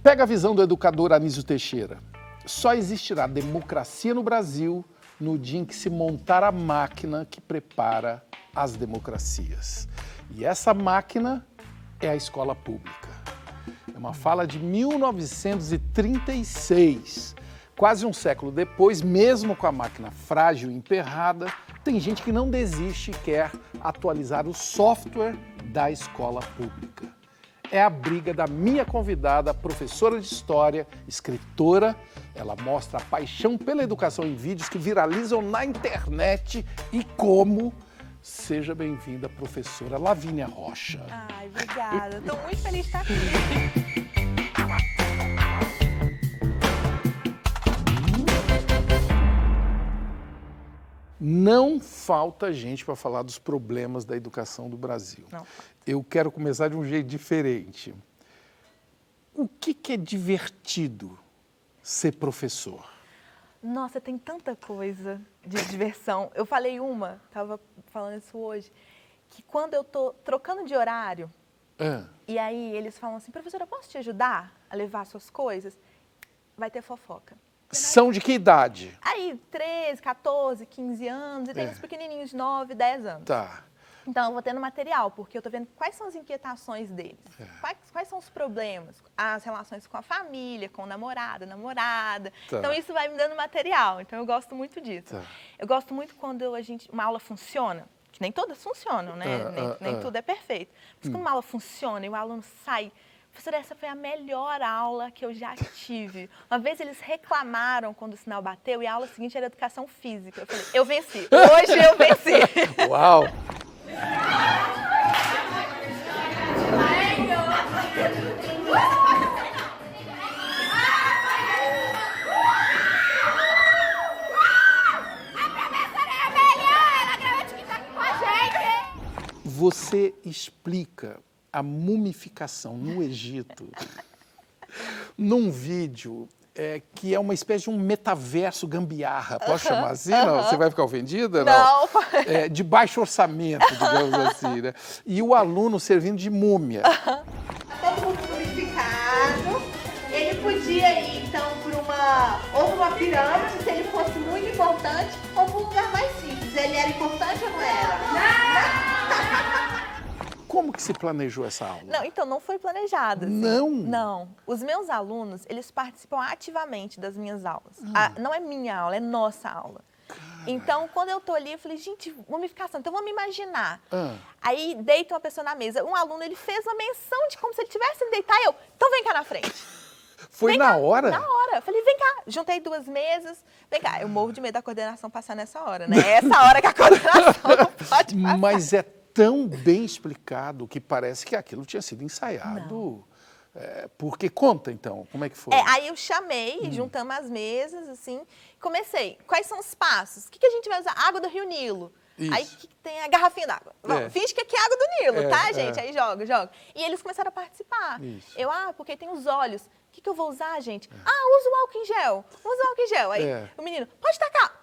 Pega a visão do educador Anísio Teixeira. Só existirá democracia no Brasil no dia em que se montar a máquina que prepara as democracias. E essa máquina é a escola pública. É uma fala de 1936. Quase um século depois, mesmo com a máquina frágil e emperrada, tem gente que não desiste e quer atualizar o software da escola pública. É a briga da minha convidada, professora de história, escritora. Ela mostra a paixão pela educação em vídeos que viralizam na internet e como. Seja bem-vinda, professora Lavínia Rocha. Ai, obrigada. Estou muito feliz de estar aqui. Não falta gente para falar dos problemas da educação do Brasil. Não. Eu quero começar de um jeito diferente. O que é divertido ser professor? Nossa, tem tanta coisa de diversão. Eu falei estava falando isso hoje, que quando eu tô trocando de horário, e aí eles falam assim, professora, posso te ajudar a levar suas coisas? Vai ter fofoca. São de que idade? Aí, 13, 14, 15 anos, e tem uns pequenininhos de 9, 10 anos. Tá. Então, eu vou tendo material, porque eu tô vendo quais são as inquietações deles, quais são os problemas, as relações com a família, com o namorado, namorada. Tá. Então, isso vai me dando material, então eu gosto muito disso. Tá. Eu gosto muito quando uma aula funciona, que nem todas funcionam, né? Nem tudo é perfeito. Mas quando uma aula funciona e o aluno sai, professora, essa foi a melhor aula que eu já tive. Uma vez eles reclamaram quando o sinal bateu e a aula seguinte era educação física. Eu falei, eu venci. Hoje eu venci. Uau! Você explica a mumificação no Egito num vídeo que é uma espécie de um metaverso gambiarra. Posso chamar assim? Não? Você vai ficar ofendida? Não. De baixo orçamento, digamos assim, né? E o aluno servindo de múmia. Todo mundo mumificado. Ele podia ir, então, ou para uma pirâmide, se ele fosse muito importante, ou para um lugar mais simples. Ele era importante ou não era? Como que se planejou essa aula? Não, então não foi planejado. Assim. Não? Não. Os meus alunos, eles participam ativamente das minhas aulas. Não é minha aula, é nossa aula. Então, quando eu tô ali, eu falei, gente, mumificação, então vamos imaginar. Aí, deita uma pessoa na mesa. Um aluno, ele fez uma menção de como se ele tivesse que deitar, então vem cá na frente. Foi Vem na cá, hora? Na hora. Eu falei, vem cá. Juntei 2 mesas. Vem cá. Eu morro de medo da coordenação passar nessa hora, né? É essa hora que a coordenação não pode passar. Mas é tão bem explicado que parece que aquilo tinha sido ensaiado. Porque conta, então, como é que foi? Aí eu chamei, juntamos as mesas, assim, comecei. Quais são os passos? O que a gente vai usar? Água do Rio Nilo. Isso. Aí tem a garrafinha d'água. Finge que aqui é água do Nilo, tá, gente? Aí joga. E eles começaram a participar. Isso. Eu, porque tem os olhos. O que eu vou usar, gente? Usa o álcool em gel. Usa o álcool em gel. Aí o menino, pode tacar.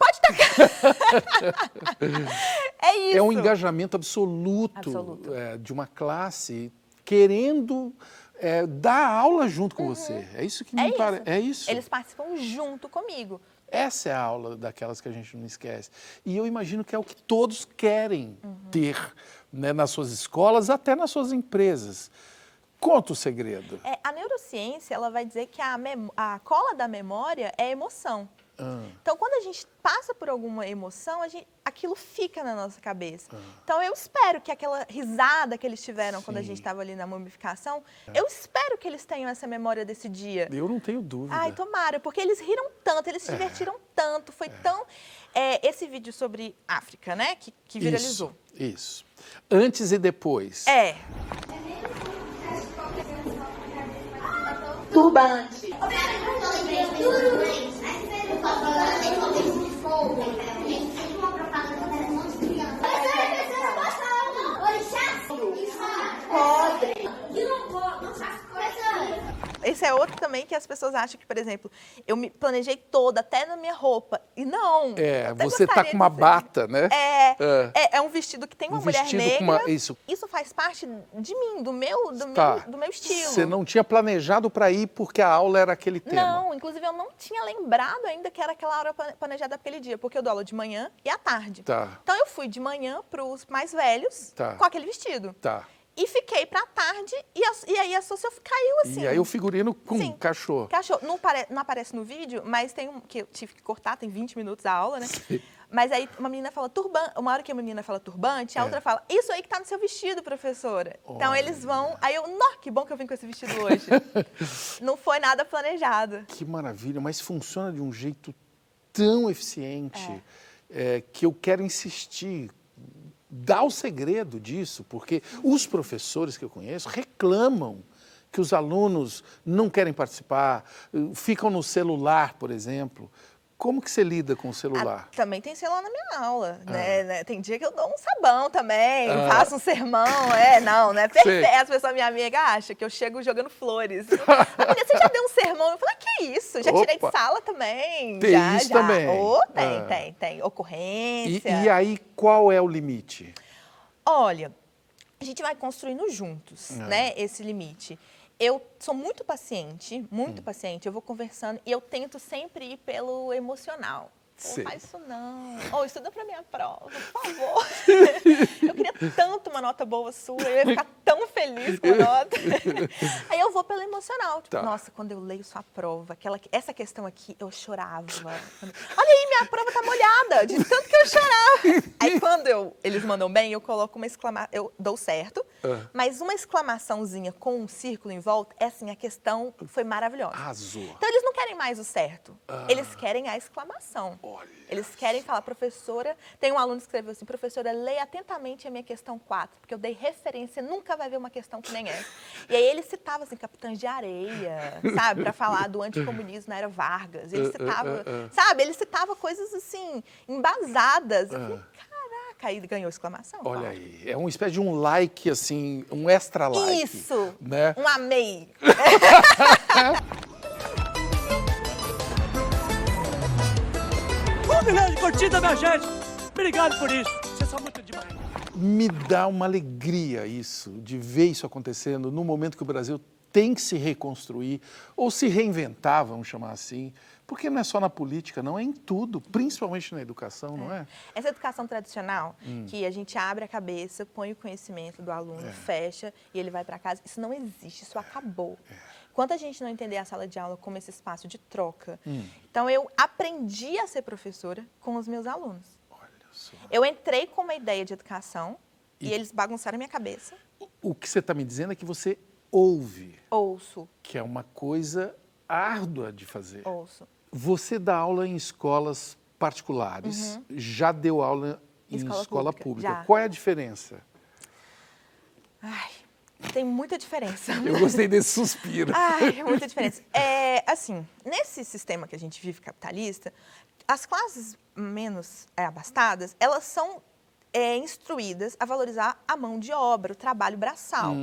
É isso. É um engajamento absoluto. De uma classe querendo dar aula junto com você. É isso que me parece. É isso. Eles participam junto comigo. Essa é a aula daquelas que a gente não esquece. E eu imagino que é o que todos querem ter, né, nas suas escolas, até nas suas empresas. Conta o segredo. A neurociência, ela vai dizer que a cola da memória é emoção. Então, quando a gente passa por alguma emoção, aquilo fica na nossa cabeça. Então, eu espero que aquela risada que eles tiveram quando a gente estava ali na mumificação, eu espero que eles tenham essa memória desse dia. Eu não tenho dúvida. Ai, tomara, porque eles riram tanto, eles se divertiram tanto, foi tão... esse vídeo sobre África, né, que viralizou. Isso. Antes e depois. Turbante. esse é outro também que as pessoas acham que, por exemplo, eu me planejei toda, até na minha roupa. E não. Você tá com uma bata, né? É um vestido que tem uma mulher negra. Isso faz parte de mim, do meu estilo. Você não tinha planejado para ir porque a aula era aquele tema? Não, inclusive eu não tinha lembrado ainda que era aquela hora planejada aquele dia, porque eu dou aula de manhã e à tarde. Tá. Então eu fui de manhã para os mais velhos com aquele vestido. Tá. E fiquei pra tarde, e aí a Socia caiu assim. E aí o figurino com cachorro. Não aparece no vídeo, mas tem que eu tive que cortar, tem 20 minutos a aula, né? Sim. Mas aí uma menina fala turbante, uma hora que a menina fala turbante, a outra fala, isso aí que tá no seu vestido, professora. Então eles vão, aí eu, que bom que eu vim com esse vestido hoje. Não foi nada planejado. Que maravilha, mas funciona de um jeito tão eficiente que eu quero insistir. Dá o segredo disso, porque os professores que eu conheço reclamam que os alunos não querem participar, ficam no celular, por exemplo. Como que você lida com o celular? Também tem celular na minha aula, né? Tem dia que eu dou um sabão também, faço um sermão, não é perfeito. As pessoas, minha amiga, acham que eu chego jogando flores. Amiga, você já deu um sermão? Eu falo, que isso? Já tirei de sala também. Tem isso também? Tem. Ocorrência. E aí, qual é o limite? Olha, a gente vai construindo juntos, né, esse limite. Eu sou muito paciente, eu vou conversando e eu tento sempre ir pelo emocional. Não faz isso não. Estuda pra minha prova, por favor. Eu queria tanto uma nota boa sua, eu ia ficar tão feliz com a nota. Aí eu vou pelo emocional. Tipo, nossa, quando eu leio sua prova, essa questão aqui, eu chorava. Olha aí, minha prova tá molhada, de tanto que eu chorava. Aí quando eles mandam bem, eu coloco uma exclamação, eu dou certo, mas uma exclamaçãozinha com um círculo em volta, assim, a questão foi maravilhosa. Arrasou. Então eles não querem mais o certo, eles querem a exclamação. Eles querem falar, professora... Tem um aluno que escreveu assim, professora, leia atentamente a minha questão 4, porque eu dei referência, nunca vai ver uma questão que nem essa. E aí ele citava, assim, Capitães de Areia, sabe? Para falar do anticomunismo na era Vargas. Ele citava, sabe? Ele citava coisas, assim, embasadas. Eu falei, caraca, aí ganhou exclamação. Olha aí, é uma espécie de um like, assim, um extra like. Isso, né? Um amei. Milhão de curtida, minha gente! Obrigado por isso. Vocês são muito demais. Me dá uma alegria isso, de ver isso acontecendo no momento que o Brasil tem que se reconstruir, ou se reinventar, vamos chamar assim, porque não é só na política, não, é em tudo, principalmente na educação, não é? Essa educação tradicional, que a gente abre a cabeça, põe o conhecimento do aluno, fecha e ele vai para casa, isso não existe, isso acabou. Enquanto a gente não entender a sala de aula como esse espaço de troca, então eu aprendi a ser professora com os meus alunos. Olha só. Eu entrei com uma ideia de educação e eles bagunçaram a minha cabeça. O que você está me dizendo é que você ouve. Ouço. Que é uma coisa árdua de fazer. Ouço. Você dá aula em escolas particulares, já deu aula em escola pública. Já. Qual é a diferença? Tem muita diferença. Eu gostei desse suspiro. Muita diferença. Assim, nesse sistema que a gente vive capitalista, as classes menos abastadas, elas são instruídas a valorizar a mão de obra, o trabalho braçal.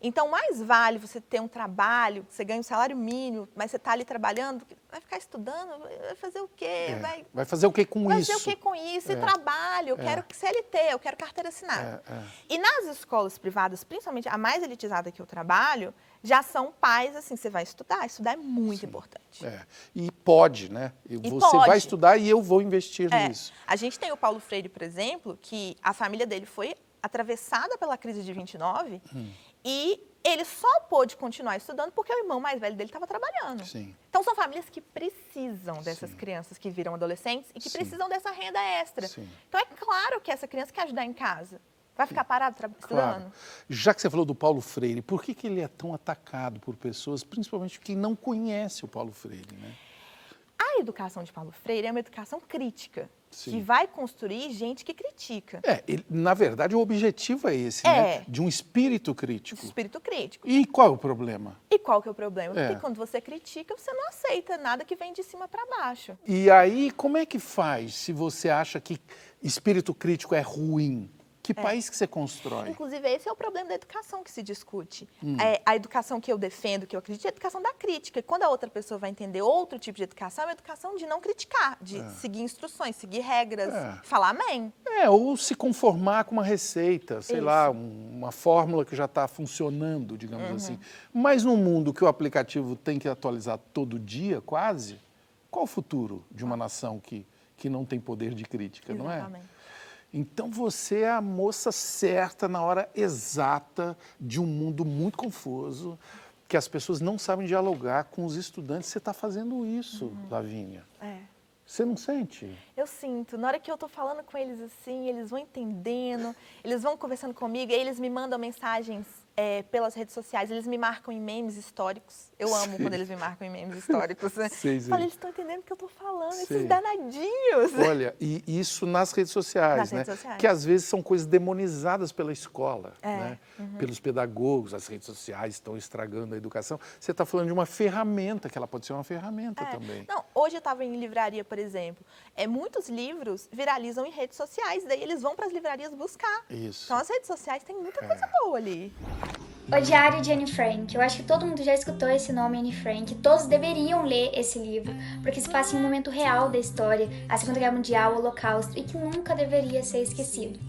Então, mais vale você ter um trabalho, você ganha um salário mínimo, mas você está ali trabalhando, vai ficar estudando, vai fazer o quê? Vai fazer o quê com isso? Vai fazer o quê com isso? E trabalho, eu quero CLT, eu quero carteira assinada. E nas escolas privadas, principalmente a mais elitizada que eu trabalho, já são pais, assim, você vai estudar é muito importante. E pode, né? Você vai estudar e eu vou investir nisso. A gente tem o Paulo Freire, por exemplo, que a família dele foi atravessada pela crise de 29 e ele só pôde continuar estudando porque o irmão mais velho dele estava trabalhando. Sim. Então, são famílias que precisam dessas crianças que viram adolescentes e que precisam dessa renda extra. Então, é claro que essa criança quer ajudar em casa. Vai ficar parado estudando? Claro. Já que você falou do Paulo Freire, por que ele é tão atacado por pessoas, principalmente quem não conhece o Paulo Freire, né? A educação de Paulo Freire é uma educação crítica, que vai construir gente que critica. Na verdade, o objetivo é esse, né? De um espírito crítico. Espírito crítico. E qual é o problema? E qual que é o problema? Porque quando você critica, você não aceita nada que vem de cima para baixo. E aí, como é que faz se você acha que espírito crítico é ruim? Que país que você constrói? Inclusive, esse é o problema da educação que se discute. A educação que eu defendo, que eu acredito, é a educação da crítica. E quando a outra pessoa vai entender outro tipo de educação, é a educação de não criticar, de seguir instruções, seguir regras, falar amém. Ou se conformar com uma receita, sei Isso. lá, uma fórmula que já está funcionando, digamos assim. Mas num mundo que o aplicativo tem que atualizar todo dia, quase, qual o futuro de uma nação que não tem poder de crítica, não é? Exatamente. Então você é a moça certa na hora exata de um mundo muito confuso, que as pessoas não sabem dialogar com os estudantes. Você está fazendo isso, Lavínia. Você não sente? Eu sinto. Na hora que eu tô falando com eles assim, eles vão entendendo, eles vão conversando comigo, aí eles me mandam mensagens pelas redes sociais, eles me marcam em memes históricos. Eu amo quando eles me marcam em memes históricos. Sei. Falei, eles estão entendendo o que eu tô falando, Sei. esses danadinhos. Olha, e isso nas redes sociais, Nas né? redes sociais. Que às vezes são coisas demonizadas pela escola, né? Pelos pedagogos, as redes sociais estão estragando a educação. Você está falando de uma ferramenta, que ela pode ser uma ferramenta também. Não, hoje eu estava em livraria, por exemplo, muitos livros viralizam em redes sociais, daí eles vão para as livrarias buscar. Isso. Então as redes sociais têm muita coisa boa ali. O Diário de Anne Frank. Eu acho que todo mundo já escutou esse nome, Anne Frank. Todos deveriam ler esse livro, porque se passa em um momento real da história, a Segunda Guerra Mundial, o Holocausto, e que nunca deveria ser esquecido.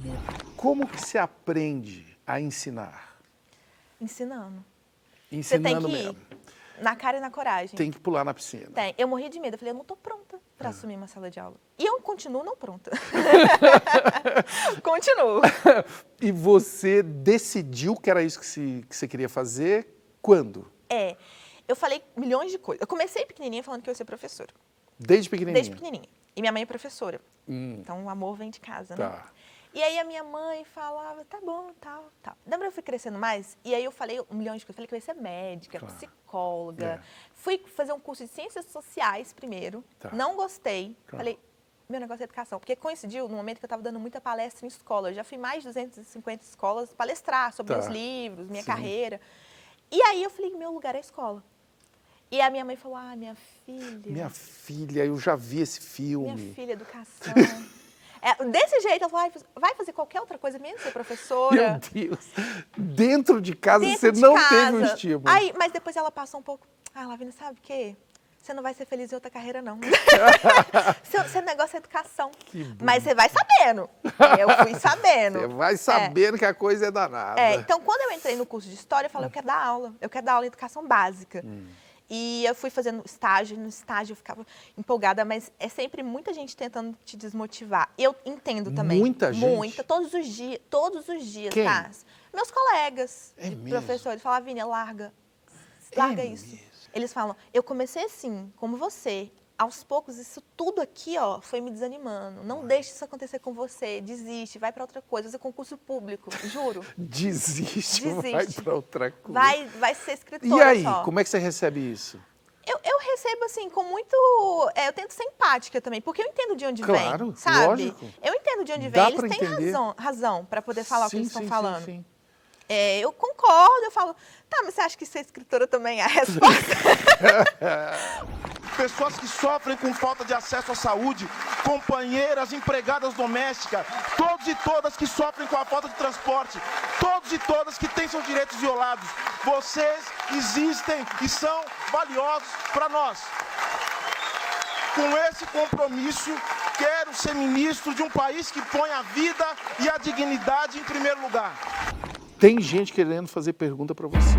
Como que se aprende a ensinar? Ensinando. Você tem Ensinando que ir mesmo. na cara e na coragem. Tem que pular na piscina. Tem. Eu morri de medo. Eu falei, eu não estou pronta para assumir uma sala de aula. E eu continuo não pronta. Continuo. E você decidiu que era isso que você queria fazer quando? Eu falei milhões de coisas. Eu comecei pequenininha falando que eu ia ser professora. Desde pequenininha? Desde pequenininha. E minha mãe é professora. Então o amor vem de casa, né? Tá. E aí a minha mãe falava, tá bom, tal. Lembra eu fui crescendo mais? E aí eu falei milhões de coisas. Falei que eu ia ser médica, psicóloga. Fui fazer um curso de ciências sociais primeiro. Tá. Não gostei. Tá. Falei, meu negócio é educação. Porque coincidiu no momento que eu estava dando muita palestra em escola. Eu já fui mais de 250 escolas palestrar sobre meus livros, minha carreira. E aí eu falei, meu lugar é a escola. E a minha mãe falou, minha filha. Minha filha, eu já vi esse filme. Minha filha, educação. Desse jeito, ela falou, vai fazer qualquer outra coisa, menos ser professora. Meu Deus. Dentro de casa Dentro você de não casa. teve o estímulo. Aí, mas depois ela passou um pouco, Lavínia, sabe o quê? Você não vai ser feliz em outra carreira, não. Seu negócio é educação. Mas você vai sabendo. Eu fui sabendo. Você vai sabendo que a coisa é danada. Então, quando eu entrei no curso de História, eu falei, eu quero dar aula. Eu quero dar aula em educação básica. E eu fui fazendo estágio, no estágio eu ficava empolgada, mas é sempre muita gente tentando te desmotivar. Eu entendo também. Muita gente? Muita, todos os dias, Quem? tá? Meus colegas de mesmo? professores falavam, Lavínia, larga isso. mesmo? Eles falam, eu comecei assim, como você. Aos poucos, isso tudo aqui, foi me desanimando. Não deixe isso acontecer com você. Desiste, vai para outra coisa. Fazer concurso público, juro. Desiste, vai pra outra coisa. Vai ser escritora E aí, só. como é que você recebe isso? Eu recebo, assim, com muito... eu tento ser empática também, porque eu entendo de onde Claro, vem, sabe? lógico. Eu entendo de onde Dá vem. pra Eles têm entender. razão para poder falar o que eles estão falando. Sim. Eu concordo, eu falo, tá, mas você acha que ser escritora também é a resposta? Pessoas que sofrem com falta de acesso à saúde, companheiras, empregadas domésticas, todos e todas que sofrem com a falta de transporte, todos e todas que têm seus direitos violados. Vocês existem e são valiosos para nós. Com esse compromisso, quero ser ministro de um país que põe a vida e a dignidade em primeiro lugar. Tem gente querendo fazer pergunta para você.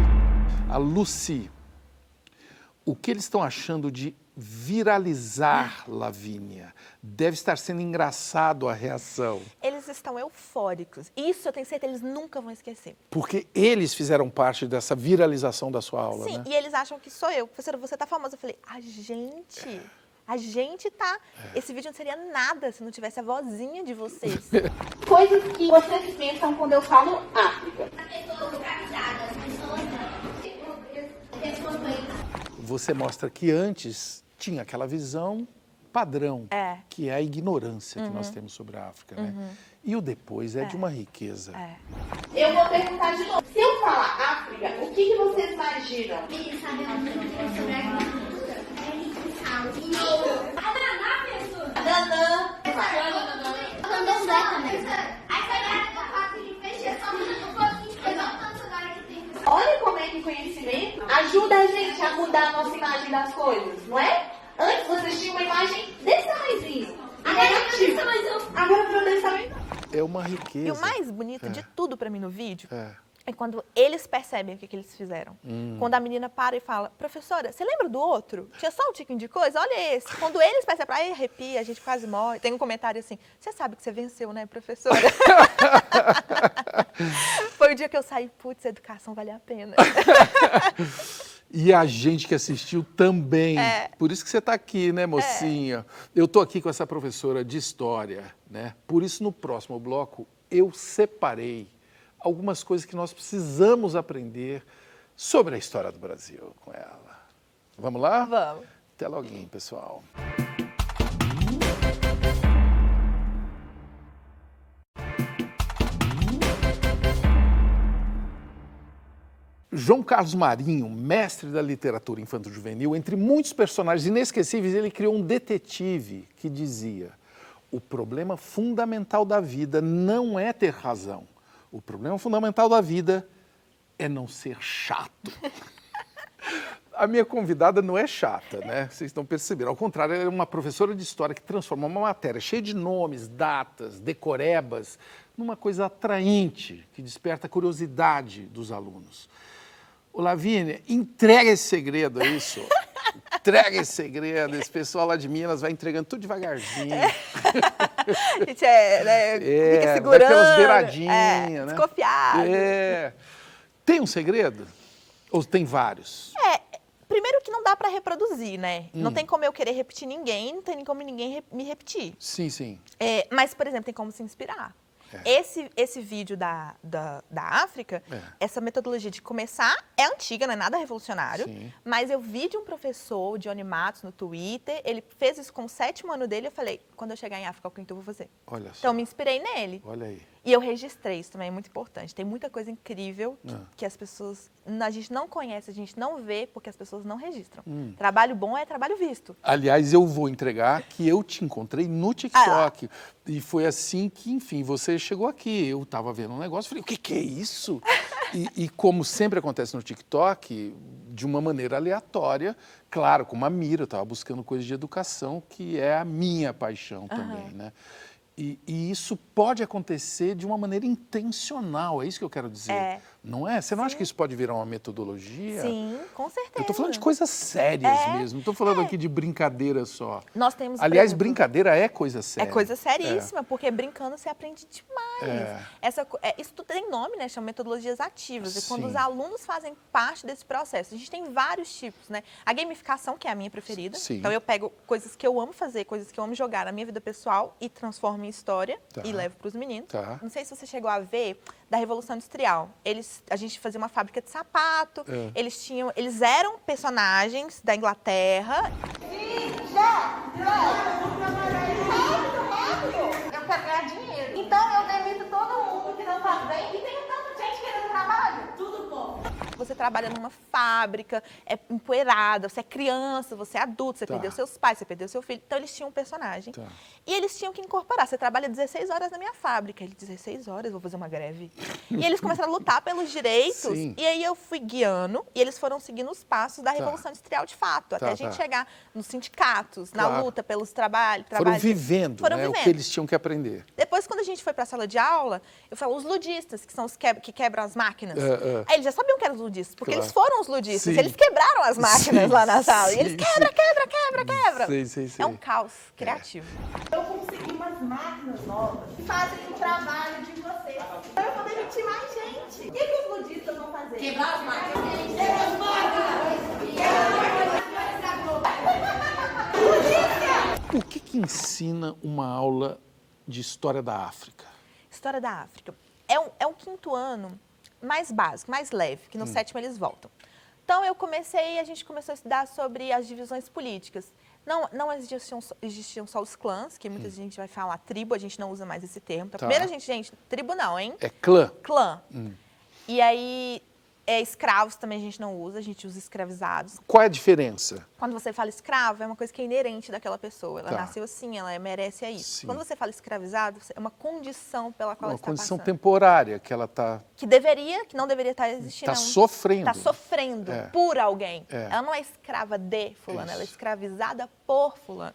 A Lucy, o que eles estão achando de viralizar Lavínia? Deve estar sendo engraçado a reação. Eles estão eufóricos. Isso eu tenho certeza, eles nunca vão esquecer. Porque eles fizeram parte dessa viralização da sua aula, Sim, né? e eles acham que sou eu. Professora, você tá famosa. Eu falei, a gente tá. Esse vídeo não seria nada se não tivesse a vozinha de vocês. Coisas que vocês pensam quando eu falo África. Você mostra que antes tinha aquela visão padrão, que é a ignorância que nós temos sobre a África, né? E o depois é de uma riqueza. Eu vou perguntar de novo. Se eu falar África, o que vocês imaginam? Ele sabe muito sobre a agricultura. Nanã. Candomblé também. ajuda a gente a mudar a nossa imagem das coisas, não é? Antes vocês tinham uma imagem desse tamanhozinho. Agora o meu desse tamanho. É uma riqueza. E o mais bonito de tudo pra mim no vídeo É. é quando eles percebem o que eles fizeram. Quando a menina para e fala, professora, você lembra do outro? Tinha só um tiquinho de coisa? Olha esse. Quando eles percebem, aí arrepia, a gente quase morre. Tem um comentário assim, você sabe que você venceu, né, professora? Foi o dia que eu saí, putz, a educação vale a pena. E a gente que assistiu também. Por isso que você está aqui, né, mocinha? Eu estou aqui com essa professora de história, né? Por isso, no próximo bloco, eu separei algumas coisas que nós precisamos aprender sobre a história do Brasil com ela. Vamos lá? Vamos. Até logo, pessoal. João Carlos Marinho, mestre da literatura infanto-juvenil, entre muitos personagens inesquecíveis, ele criou um detetive que dizia: o problema fundamental da vida não é ter razão. O problema fundamental da vida é não ser chato. A minha convidada não é chata, né? Vocês estão percebendo. Ao contrário, ela é uma professora de história que transforma uma matéria cheia de nomes, datas, decorebas, numa coisa atraente, que desperta a curiosidade dos alunos. Ô, Lavínia, entrega esse segredo, é isso? Entrega esse segredo. Esse pessoal lá de Minas vai entregando tudo devagarzinho. A gente fica segurando. Daquelas beiradinhas, né? Desconfiado. Tem um segredo? Ou tem vários? Primeiro que não dá pra reproduzir, né? Não tem como eu querer repetir ninguém, não tem nem como ninguém me repetir. Sim, sim. Mas, por exemplo, tem como se inspirar. Esse vídeo da África, essa metodologia de começar é antiga, não é nada revolucionário, Sim. mas eu vi de um professor, o Johnny Matos, no Twitter, ele fez isso com o 7º ano dele, eu falei, quando eu chegar em África, o que eu vou fazer? Olha só. Então, eu me inspirei nele. Olha aí. E eu registrei, isso também é muito importante. Tem muita coisa incrível que as pessoas, a gente não conhece, a gente não vê, porque as pessoas não registram. Trabalho bom é trabalho visto. Aliás, eu vou entregar que eu te encontrei no TikTok. E foi assim que, enfim, você chegou aqui. Eu estava vendo um negócio, falei, o que é isso? E como sempre acontece no TikTok, de uma maneira aleatória, claro, com uma mira, eu estava buscando coisas de educação, que é a minha paixão também, né? E isso pode acontecer de uma maneira intencional, é isso que eu quero dizer. Não é? Você não acha que isso pode virar uma metodologia? Sim, com certeza. Eu estou falando de coisas sérias mesmo, não estou falando aqui de brincadeira só. Nós temos, aliás, exemplo, brincadeira é coisa séria. É coisa seríssima, porque brincando você aprende demais. Isso tudo tem nome, né? Chama metodologias ativas. É quando os alunos fazem parte desse processo. A gente tem vários tipos, né? A gamificação, que é a minha preferida. Sim. Então eu pego coisas que eu amo fazer, coisas que eu amo jogar na minha vida pessoal e transformo em história e levo para os meninos. Não sei se você chegou a ver da Revolução Industrial. A gente fazia uma fábrica de sapato. Eles eram personagens da Inglaterra. Eu quero ganhar dinheiro. Então eu demito todo mundo que não faz bem e tem tanta gente querendo trabalho. Tudo bom. Você trabalha numa fábrica, é empoeirada, você é criança, você é adulto, você perdeu seus pais, você perdeu seu filho. Então, eles tinham um personagem. E eles tinham que incorporar. Você trabalha 16 horas na minha fábrica. Ele, 16 horas, vou fazer uma greve. E eles começaram a lutar pelos direitos. E aí, eu fui guiando e eles foram seguindo os passos da Revolução Industrial de fato. Até a gente chegar nos sindicatos, na luta pelos trabalhos. Foram vivendo, né, o que eles tinham que aprender. Depois, quando a gente foi para a sala de aula, eu falo, os ludistas, que são os que quebram as máquinas. Aí eles já sabiam que eram os ludistas, porque eles foram os ludistas. Eles quebraram as máquinas lá na sala. E eles quebra. É um caos criativo. Eu consegui umas máquinas novas que fazem o trabalho de vocês. Então eu vou demitir mais gente. O que os ludistas vão fazer? Quebrar as máquinas. Quebrar as máquinas. O que ensina uma aula de História da África? História da África. É um 5º ano mais básico, mais leve, que no 7º eles voltam. Então, a gente começou a estudar sobre as divisões políticas. Não existiam só os clãs, que muita gente vai falar tribo, a gente não usa mais esse termo. Então, primeiro, gente, tribo não, hein? É clã? Clã. E aí, Escravos também a gente não usa, a gente usa escravizados. Qual é a diferença? Quando você fala escravo, é uma coisa que é inerente daquela pessoa. Ela Tá. nasceu assim, ela merece isso. Sim. Quando você fala escravizado, é uma condição pela qual Uma ela está condição passando. temporária que ela está Que não deveria estar existindo. tá sofrendo. Está sofrendo É. por alguém. É. Ela não é escrava de fulano, Isso. ela é escravizada por fulano.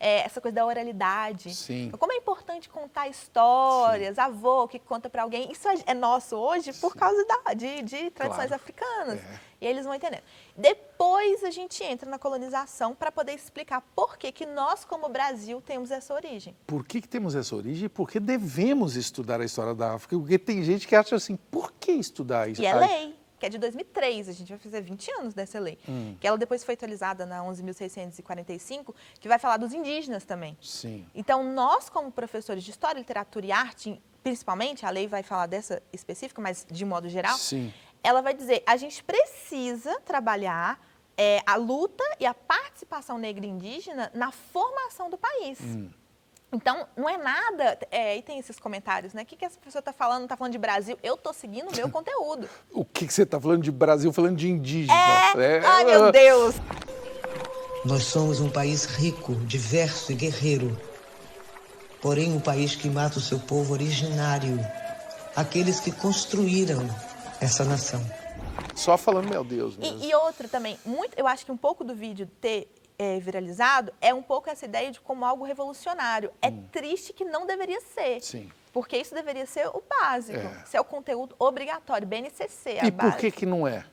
Essa coisa da oralidade. Sim. Então, como é importante contar histórias, avô que conta para alguém. Isso é nosso hoje por causa de tradições Claro. africanas. É. E eles vão entendendo. Depois a gente entra na colonização para poder explicar por que nós, como Brasil, temos essa origem. Por que temos essa origem e por que devemos estudar a história da África? Porque tem gente que acha assim, por que estudar isso? E é lei, que é de 2003, a gente vai fazer 20 anos dessa lei. Que ela depois foi atualizada na 11.645, que vai falar dos indígenas também. Sim. Então, nós, como professores de História, Literatura e Arte, principalmente, a lei vai falar dessa específica, mas de modo geral, Sim. ela vai dizer, a gente precisa trabalhar a luta e a participação negra e indígena na formação do país. Então, não é nada... e tem esses comentários, né? O que essa pessoa está falando? Está falando de Brasil? Eu estou seguindo o meu conteúdo. O que você está falando de Brasil, falando de indígena? Ai, meu Deus! Nós somos um país rico, diverso e guerreiro. Porém, um país que mata o seu povo originário. Aqueles que construíram essa nação. Só falando, meu Deus mesmo. E outra também, eu acho que um pouco do vídeo ter viralizado é um pouco essa ideia de como algo revolucionário. É triste que não deveria ser. Sim. Porque isso deveria ser o básico. Ser o conteúdo obrigatório, BNCC, a E base. por que não é?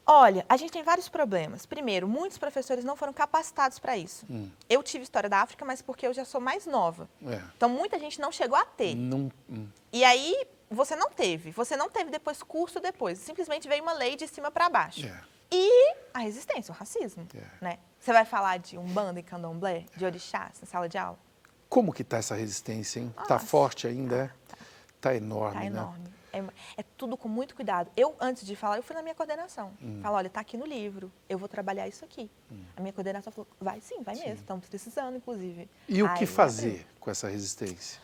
Olha, a gente tem vários problemas. Primeiro, muitos professores não foram capacitados para isso. Eu tive História da África, mas porque eu já sou mais nova. Então, muita gente não chegou a ter. E aí, você não teve depois curso depois. Simplesmente veio uma lei de cima para baixo. E a resistência, o racismo. Né? Você vai falar de Umbanda e Candomblé, de orixás, na sala de aula? Como que está essa resistência, hein? Está forte ainda, Está enorme, Tá né? enorme. É tudo com muito cuidado. Eu, antes de falar, eu fui na minha coordenação. Falo, olha, está aqui no livro, eu vou trabalhar isso aqui. A minha coordenação falou, vai sim, vai mesmo, estamos precisando, inclusive. E o que Aí, fazer com essa resistência?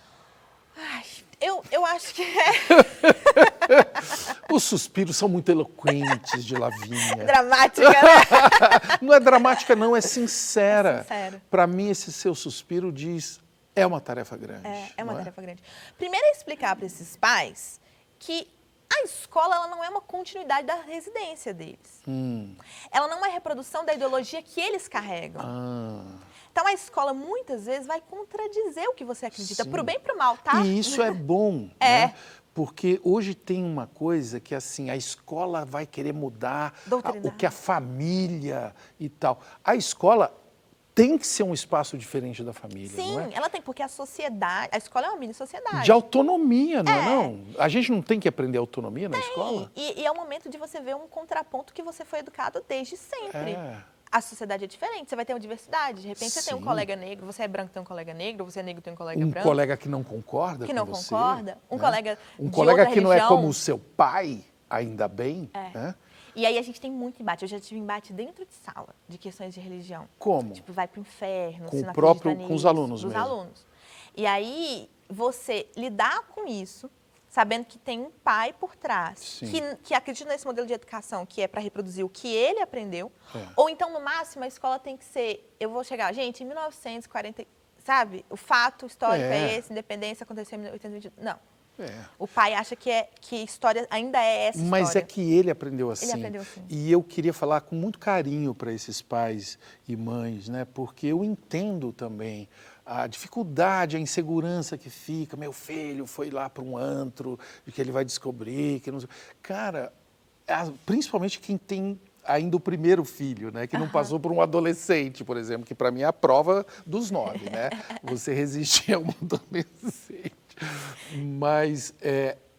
Ai, eu acho que Os suspiros são muito eloquentes de Lavínia. dramática, né? Não é dramática, não, é sincera. É sincera. Para mim, esse seu suspiro diz, é uma tarefa grande. É uma não tarefa grande. Primeiro é explicar para esses pais que a escola ela não é uma continuidade da residência deles. Ela não é reprodução da ideologia que eles carregam. Então, a escola, muitas vezes, vai contradizer o que você acredita, Sim. pro bem e pro mal, tá? E isso é bom, né? Porque hoje tem uma coisa que, assim, a escola vai querer mudar o que a família e tal. A escola tem que ser um espaço diferente da família, Sim, não é? ela tem, porque a sociedade, a escola é uma mini-sociedade. De autonomia, não é não? A gente não tem que aprender autonomia na escola? E é o momento de você ver um contraponto que você foi educado desde sempre. A sociedade é diferente, você vai ter uma diversidade. De repente, você tem um Sim. colega negro, você é branco, tem um colega negro, você é negro, tem um colega Um branco. colega que não concorda Que com não você, concorda, um né? colega Um de colega outra que não é religião. como o seu pai, ainda bem, né? E aí a gente tem muito embate. Eu já tive embate dentro de sala, de questões de religião. Como? Tipo, vai pro inferno, Com se o não próprio- acredita com os nisso, alunos dos mesmo. alunos. E aí, você lidar com isso, sabendo que tem um pai por trás, Sim. que acredita nesse modelo de educação, que é para reproduzir o que ele aprendeu, ou então, no máximo, a escola tem que ser, eu vou chegar, gente, em 1940, sabe? O fato histórico é esse, independência aconteceu em 1820, não. O pai acha que história ainda é essa história. Mas é que ele aprendeu assim. Ele aprendeu assim. E eu queria falar com muito carinho para esses pais e mães, né? Porque eu entendo também a dificuldade, a insegurança que fica. Meu filho foi lá para um antro, e que ele vai descobrir, que não sei. Cara, principalmente quem tem ainda o primeiro filho, né? Que não passou por um adolescente, por exemplo, que para mim é a prova dos 9, né? Você resistir a um adolescente. Mas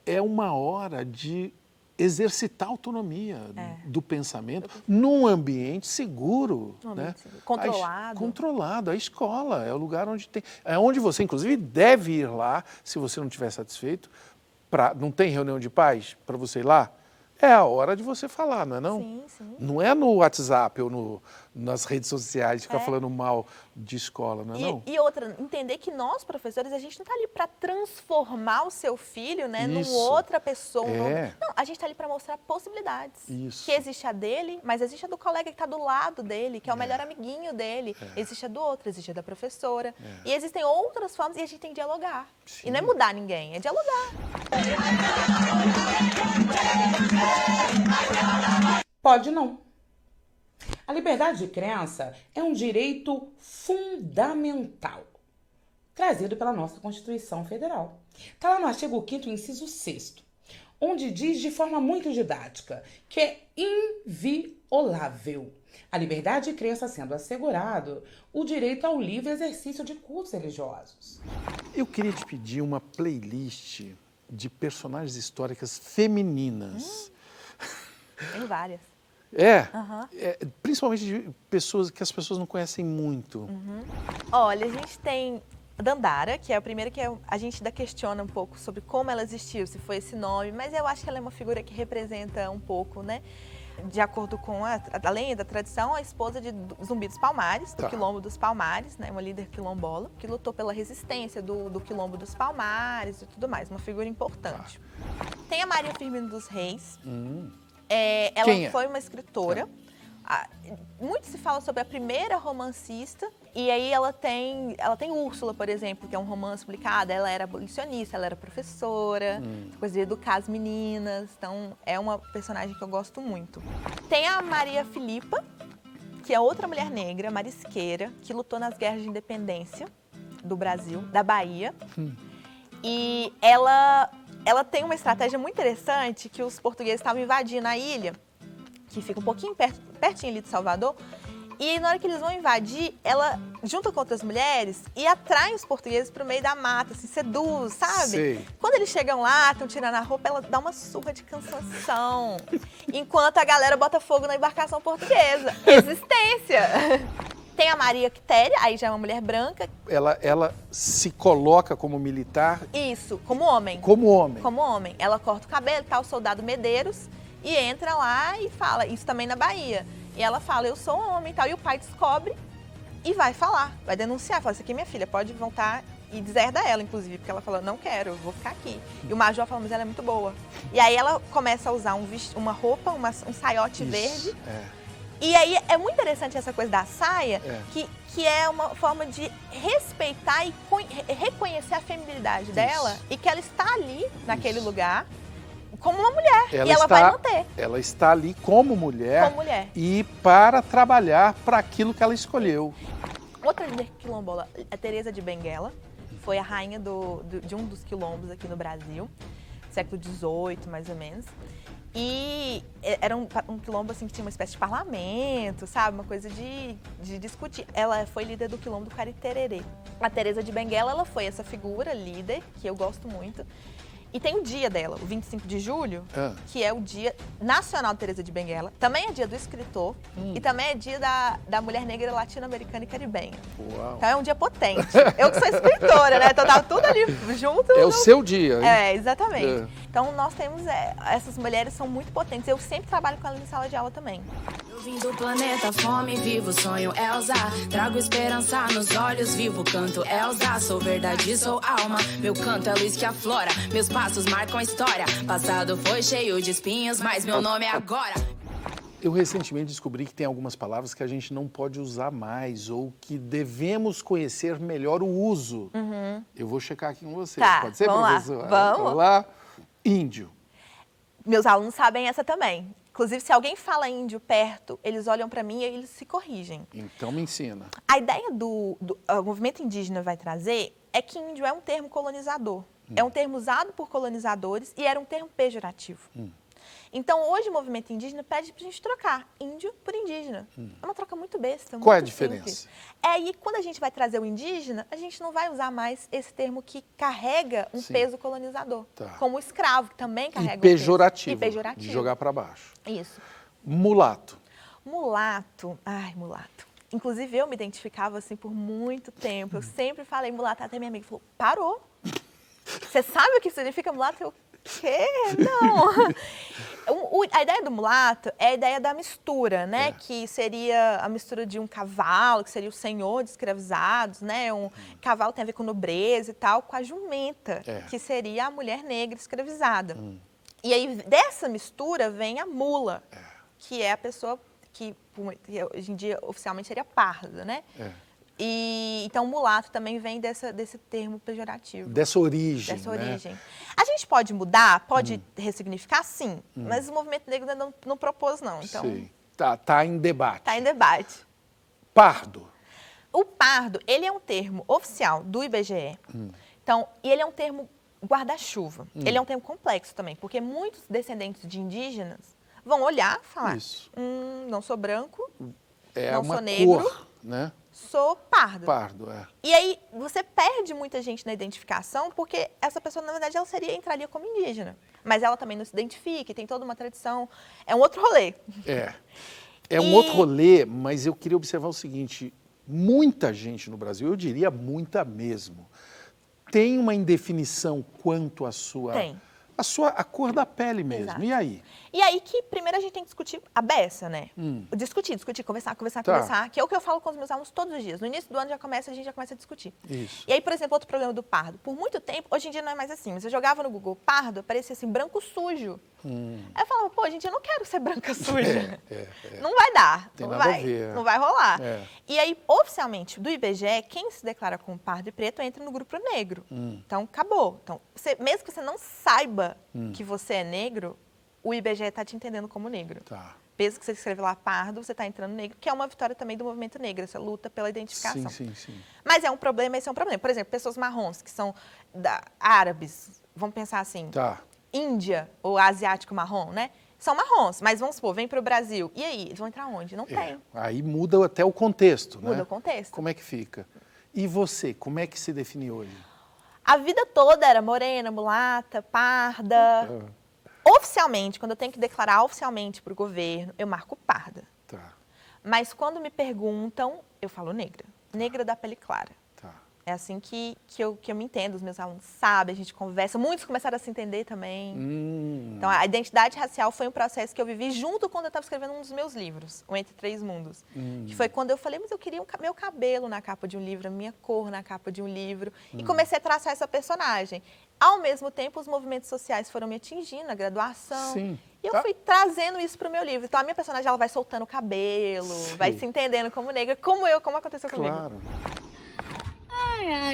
é uma hora de exercitar a autonomia do pensamento num ambiente seguro, né? Controlado. Controlado. A escola é o lugar onde tem... É onde você, inclusive, deve ir lá, se você não estiver satisfeito. Não tem reunião de pais para você ir lá? É a hora de você falar, não é não? Sim, sim. Não é no WhatsApp ou nas redes sociais, ficar falando mal de escola, não é não? E outra, entender que nós, professores, a gente não está ali para transformar o seu filho, né, numa outra pessoa. Não, a gente está ali para mostrar possibilidades. Isso. Que existe a dele, mas existe a do colega que está do lado dele, que é o melhor amiguinho dele. Existe a do outro, existe a da professora. E existem outras formas e a gente tem que dialogar. Sim. E não é mudar ninguém, é dialogar. Pode não. A liberdade de crença é um direito fundamental, trazido pela nossa Constituição Federal. Está lá no artigo 5º, inciso 6º, onde diz de forma muito didática que é inviolável a liberdade de crença, sendo assegurado o direito ao livre exercício de cultos religiosos. Eu queria te pedir uma playlist de personagens históricas femininas. Tem várias. Principalmente de pessoas que as pessoas não conhecem muito. Olha, a gente tem Dandara, que é a primeira que a gente ainda questiona um pouco sobre como ela existiu, se foi esse nome, mas eu acho que ela é uma figura que representa um pouco, né? De acordo com além da tradição, a esposa de Zumbi dos Palmares, do Quilombo dos Palmares, né? Uma líder quilombola, que lutou pela resistência do Quilombo dos Palmares e tudo mais, uma figura importante. Tem a Maria Firmina dos Reis. Ela foi uma escritora. Muito se fala sobre a primeira romancista, e aí ela tem Úrsula, por exemplo, que é um romance publicado. Ela era abolicionista, ela era professora, coisa de educar as meninas, então é uma personagem que eu gosto muito. Tem a Maria Filipa, que é outra mulher negra, marisqueira, que lutou nas guerras de independência do Brasil, da Bahia, e ela tem uma estratégia muito interessante, que os portugueses estavam invadindo a ilha, que fica um pouquinho pertinho ali de Salvador, e na hora que eles vão invadir, ela junta com outras mulheres e atrai os portugueses para o meio da mata, assim, seduz, sabe? Sei. Quando eles chegam lá, estão tirando a roupa, ela dá uma surra de cansação, enquanto a galera bota fogo na embarcação portuguesa. Resistência! Tem a Maria Quitéria, aí já é uma mulher branca. Ela se coloca como militar? Isso, como homem. Como homem. Como homem. Ela corta o cabelo, tá o soldado Medeiros, e entra lá e fala, isso também na Bahia. E ela fala, eu sou homem e tal. E o pai descobre e vai falar, vai denunciar. Fala, isso aqui é minha filha, pode voltar, e deserda ela, inclusive, porque ela fala, não quero, eu vou ficar aqui. E o major fala, mas ela é muito boa. E aí ela começa a usar uma roupa, um saiote verde. E aí é muito interessante essa coisa da saia, que é uma forma de respeitar e reconhecer a feminilidade dela, e que ela está ali, naquele lugar, como uma mulher, e ela vai manter. Ela está ali como mulher, e para trabalhar para aquilo que ela escolheu. Outra líder quilombola, a Teresa de Benguela, foi a rainha de um dos quilombos aqui no Brasil, século XVIII, mais ou menos. E era um quilombo assim, que tinha uma espécie de parlamento, sabe? Uma coisa de discutir. Ela foi líder do quilombo do Caritererê. A Teresa de Benguela, ela foi essa figura líder, que eu gosto muito. E tem o dia dela, o 25 de julho, que é o dia nacional de Teresa de Benguela. Também é dia do escritor e também é dia da mulher negra latino-americana e caribenha. Uau. Então é um dia potente. Eu que sou escritora, né? Então tá tudo ali junto. É o seu dia, hein? Exatamente. Então nós temos, essas mulheres são muito potentes. Eu sempre trabalho com elas em sala de aula também. Eu vim do planeta fome, vivo sonho Elsa. Trago esperança nos olhos, vivo canto Elsa. Sou verdade, sou alma, meu canto é luz que aflora. Meus passos marcam a história. Passado foi cheio de espinhos, mas meu nome é agora. Eu recentemente descobri que tem algumas palavras que a gente não pode usar mais, ou que devemos conhecer melhor o uso. Eu vou checar aqui com você. Tá, pode ser, professora? Vamos lá. Índio. Meus alunos sabem essa também. Inclusive, se alguém fala índio perto, eles olham para mim e eles se corrigem. Então me ensina. A ideia do movimento indígena vai trazer é que índio é um termo colonizador. É um termo usado por colonizadores e era um termo pejorativo. Então, hoje o movimento indígena pede pra gente trocar índio por indígena. É uma troca muito besta, muito Qual é a diferença? simples. E quando a gente vai trazer o indígena, a gente não vai usar mais esse termo que carrega um peso colonizador. Como o escravo, que também carrega um pejorativo. peso. E pejorativo. De jogar para baixo. Isso. Mulato. Mulato. Ai, mulato. Inclusive, eu me identificava assim por muito tempo. Eu sempre falei mulato, até minha amiga falou, parou. Você sabe o que significa mulato? Eu, quê? Não. A ideia do mulato é a ideia da mistura, né? Que seria a mistura de um cavalo, que seria o senhor de escravizados, né? Um cavalo tem a ver com nobreza e tal, com a jumenta, que seria a mulher negra escravizada. E aí, dessa mistura, vem a mula, que é a pessoa que hoje em dia oficialmente seria parda, né? E, então, mulato também vem desse termo pejorativo. Dessa origem, Dessa origem. A gente pode mudar, pode ressignificar, sim. Mas o movimento negro ainda não propôs, não. Então, sim. Tá em debate. Está em debate. Pardo. O pardo, ele é um termo oficial do IBGE. Então, e ele é um termo guarda-chuva. Ele é um termo complexo também, porque muitos descendentes de indígenas vão olhar e falar, não sou branco, não sou negro, cor, né? Sou pardo. Pardo, E aí, você perde muita gente na identificação, porque essa pessoa, na verdade, ela entraria como indígena. Mas ela também não se identifica, e tem toda uma tradição. É um outro rolê. É um outro rolê, mas eu queria observar o seguinte, muita gente no Brasil, eu diria muita mesmo, tem uma indefinição quanto à sua... A cor da pele mesmo. Exato. E aí? E aí que primeiro a gente tem que discutir a beça, né? Discutir, conversar, que é o que eu falo com os meus alunos todos os dias. No início do ano a gente já começa a discutir. Isso. E aí, por exemplo, outro problema do pardo. Por muito tempo, hoje em dia não é mais assim, mas eu jogava no Google pardo, aparecia assim, branco sujo. Aí eu falava, pô, gente, eu não quero ser branca suja. Não vai dar. Tem nada a ver. Não vai rolar. E aí, oficialmente, do IBGE, quem se declara como pardo e preto entra no grupo negro. Então, acabou. Então, mesmo que você não saiba que você é negro, o IBGE está te entendendo como negro. Mesmo que você escreva lá pardo, você está entrando negro, que é uma vitória também do movimento negro, essa luta pela identificação. Sim. Mas é um problema, esse é um problema. Por exemplo, pessoas marrons, que são árabes, vamos pensar assim, Índia ou asiático marrom, né? São marrons, mas vamos supor, vem para o Brasil. E aí, eles vão entrar onde? Não tem. Aí muda até o contexto, né? Muda o contexto. Como é que fica? E você, como é que se define hoje? A vida toda era morena, mulata, parda. Oficialmente, quando eu tenho que declarar oficialmente para o governo, eu marco parda. Mas quando me perguntam, eu falo negra. Negra da pele clara. É assim que eu me entendo, os meus alunos sabem, a gente conversa. Muitos começaram a se entender também. Então, a identidade racial foi um processo que eu vivi junto quando eu estava escrevendo um dos meus livros, O Entre Três Mundos. Que foi quando eu falei, mas eu queria meu cabelo na capa de um livro, a minha cor na capa de um livro. E comecei a traçar essa personagem. Ao mesmo tempo, os movimentos sociais foram me atingindo, na graduação. E eu fui trazendo isso para o meu livro. Então, a minha personagem ela vai soltando o cabelo, vai se entendendo como negra, como aconteceu comigo.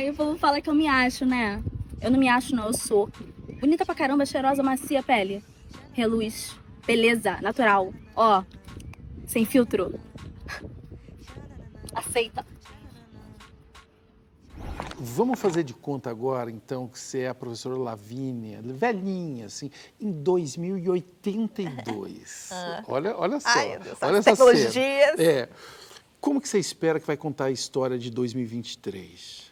O povo fala que eu me acho, né? Eu não me acho, não. Eu sou bonita pra caramba, cheirosa, macia pele. Reluz, beleza, natural. Ó, sem filtro. Aceita. Vamos fazer de conta agora, então, que você é a professora Lavínia, velhinha, assim, em 2082. Olha só. Ai, meu Deus, olha essa cena. Como que você espera que vai contar a história de 2023?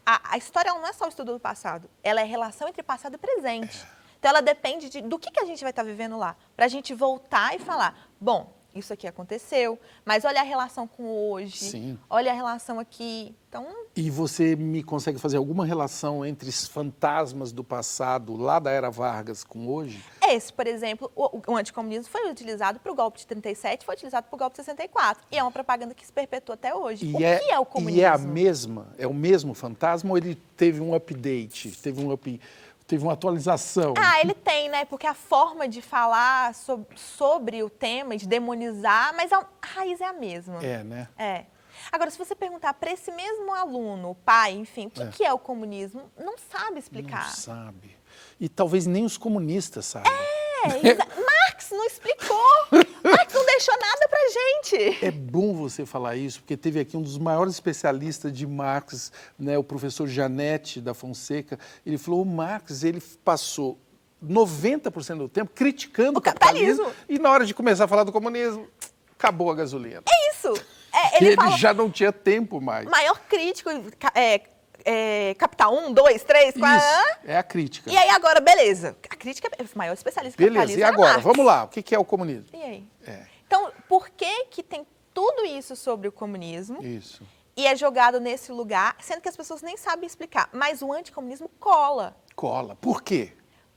A história ela não é só o estudo do passado, ela é a relação entre passado e presente. Então, ela depende do que a gente vai estar vivendo lá, para a gente voltar e falar, bom, isso aqui aconteceu, mas olha a relação com hoje, olha a relação aqui. Então... E você me consegue fazer alguma relação entre os fantasmas do passado, lá da Era Vargas, com hoje? Esse, por exemplo, o anticomunismo foi utilizado para o golpe de 37, foi utilizado para o golpe de 64. E é uma propaganda que se perpetua até hoje. O que é o comunismo? E é a mesma? É o mesmo fantasma ou ele teve um update, teve uma atualização? Ele tem, né? Porque a forma de falar sobre o tema, de demonizar, mas a raiz é a mesma. Né? Agora, se você perguntar para esse mesmo aluno, o pai, enfim, o que é o comunismo, não sabe explicar. Não sabe. E talvez nem os comunistas sabem. Marx não explicou. Marx não deixou nada pra gente. É bom você falar isso, porque teve aqui um dos maiores especialistas de Marx, né, o professor Janete da Fonseca. Ele falou, o Marx, ele passou 90% do tempo criticando o capitalismo. E na hora de começar a falar do comunismo, acabou a gasolina. É isso. Ele já não tinha tempo mais. Maior crítico, Capital 1, 2, 3, 4... Isso, é a crítica. E aí agora, beleza. A crítica é o maior especialista em capitalismo. Beleza, e agora? Vamos lá, o que é o comunismo? E aí? Então, por que tem tudo isso sobre o comunismo? Isso. E é jogado nesse lugar, sendo que as pessoas nem sabem explicar. Mas o anticomunismo cola. Cola. Por quê?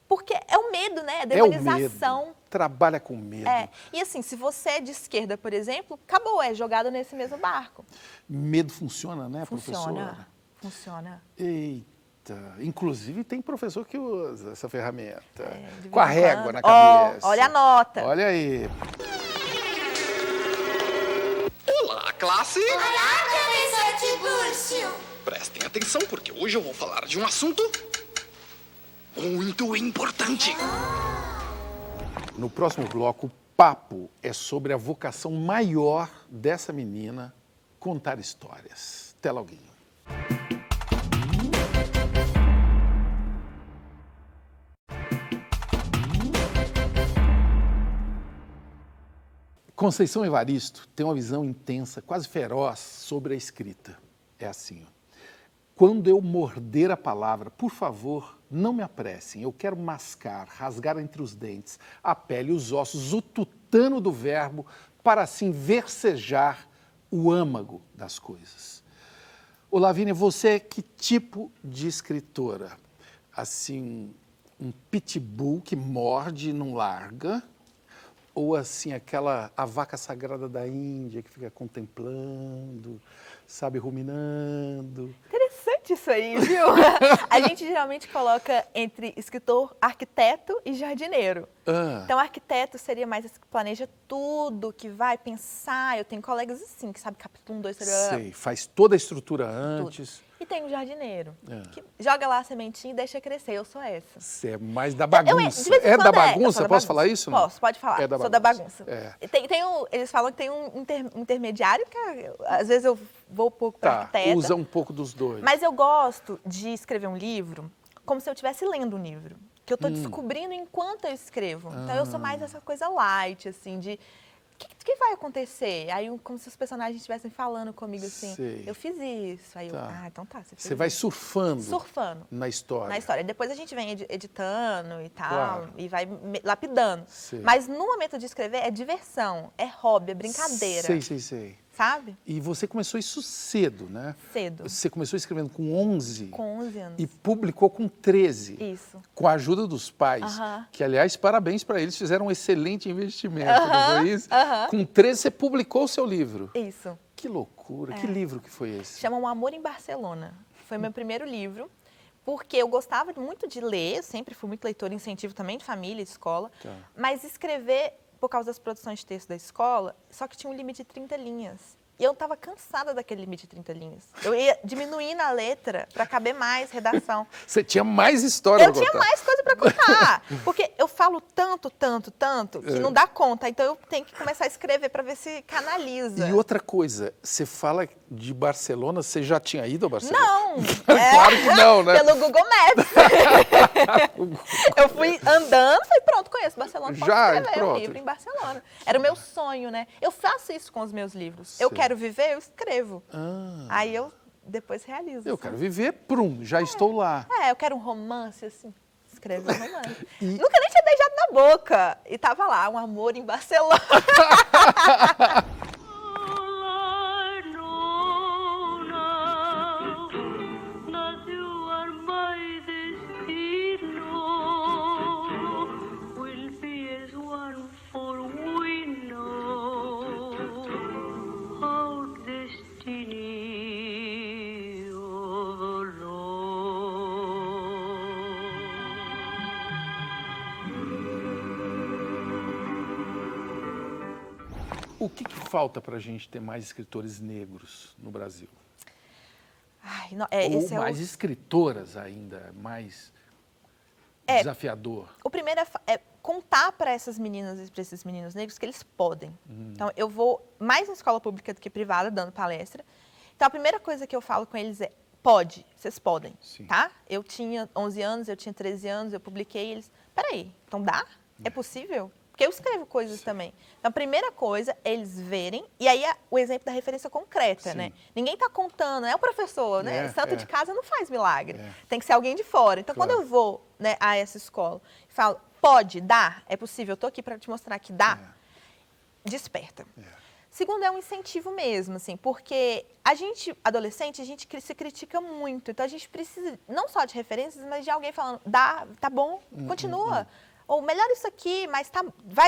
Porque é o medo, né? A É o demonização. medo. Trabalha com medo. E assim, se você é de esquerda, por exemplo, acabou, é jogado nesse mesmo barco. Medo funciona, né, Funciona. professora? Funciona. Eita. Inclusive, tem professor que usa essa ferramenta. De Com a vez em régua quando. na cabeça. Olha a nota. Olha aí. Olá, classe! Olá, professor Tibúrcio! Prestem atenção, porque hoje eu vou falar de um assunto muito importante. No próximo bloco, o papo é sobre a vocação maior dessa menina, contar histórias. Até loguinho. Conceição Evaristo tem uma visão intensa, quase feroz, sobre a escrita. É assim, ó. Quando eu morder a palavra, por favor, não me apressem. Eu quero mascar, rasgar entre os dentes, a pele, os ossos, o tutano do verbo, para assim versejar o âmago das coisas. Ô, Lavínia, você é que tipo de escritora? Assim, um pitbull que morde e não larga? Ou assim, a vaca sagrada da Índia que fica contemplando, sabe, ruminando? Interessante isso aí, viu? A gente geralmente coloca entre escritor, arquiteto e jardineiro. Então, arquiteto seria mais esse que planeja tudo, que vai pensar. Eu tenho colegas assim, que sabe capítulo 1, 2, 3... Sei, faz toda a estrutura antes. Tudo. E tem o jardineiro, que joga lá a sementinha e deixa crescer. Eu sou essa. Você é mais da bagunça. É da bagunça? Posso falar isso? Não? Posso, pode falar. Sou da bagunça. Eles falam que tem um intermediário, que às vezes eu vou um pouco para arquiteta. Usa um pouco dos dois. Mas eu gosto de escrever um livro como se eu estivesse lendo um livro. Que eu estou descobrindo enquanto eu escrevo. Então, eu sou mais essa coisa light, assim, de... O que vai acontecer? Aí, como se os personagens estivessem falando comigo, assim, eu fiz isso. Aí então tá, você fez Você vai surfando. Surfando. Na história. Na história. Depois a gente vem editando e tal, e vai lapidando. Sei. Mas no momento de escrever é diversão, é hobby, é brincadeira. Sei. Sabe? E você começou isso cedo, né? Cedo. Você começou escrevendo com 11. Com 11 anos. E publicou com 13. Isso. Com a ajuda dos pais. Que, aliás, parabéns para eles, fizeram um excelente investimento, não foi isso? Com 13 você publicou o seu livro. Isso. Que loucura. Que livro que foi esse? Chama Um Amor em Barcelona. Foi meu primeiro livro. Porque eu gostava muito de ler, eu sempre fui muito leitora, incentivo também de família, de escola. Mas escrever... por causa das produções de texto da escola, só que tinha um limite de 30 linhas. E eu estava cansada daquele limite de 30 linhas. Eu ia diminuindo a letra para caber mais redação. Você tinha mais história para contar. Eu tinha mais coisa para contar. Porque eu falo tanto, que não dá conta. Então, eu tenho que começar a escrever para ver se canaliza. E outra coisa, você fala de Barcelona, você já tinha ido a Barcelona? Não. Claro que não, né? Pelo Google Maps. Eu fui andando, falei, pronto, conheço Barcelona, posso escrever um livro em Barcelona. Era o meu sonho, né? Eu faço isso com os meus livros. Eu quero viver, eu escrevo. Aí eu depois realizo. Eu quero viver, já estou lá. Eu quero um romance, assim, escrever um romance. Nunca nem tinha beijado na boca. E tava lá, Um Amor em Barcelona. O que falta para a gente ter mais escritores negros no Brasil? Ou mais escritoras ainda, mais desafiador? O primeiro é contar para essas meninas e para esses meninos negros que eles podem. Então, eu vou mais na escola pública do que privada, dando palestra. Então, a primeira coisa que eu falo com eles é, vocês podem, tá? Eu tinha 11 anos, eu tinha 13 anos, eu publiquei, eles, peraí, então dá? É possível? Porque eu escrevo coisas também. Então, a primeira coisa é eles verem, e aí o exemplo da referência concreta, né? Ninguém está contando, é o professor, né? Santo de casa não faz milagre. Tem que ser alguém de fora. Então, quando eu vou, né, a essa escola e falo, pode, dá, é possível, eu estou aqui para te mostrar que dá, desperta. Segundo, é um incentivo mesmo, assim, porque a gente, adolescente, a gente se critica muito. Então, a gente precisa não só de referências, mas de alguém falando, tá bom, continua. Ou melhor isso aqui, mas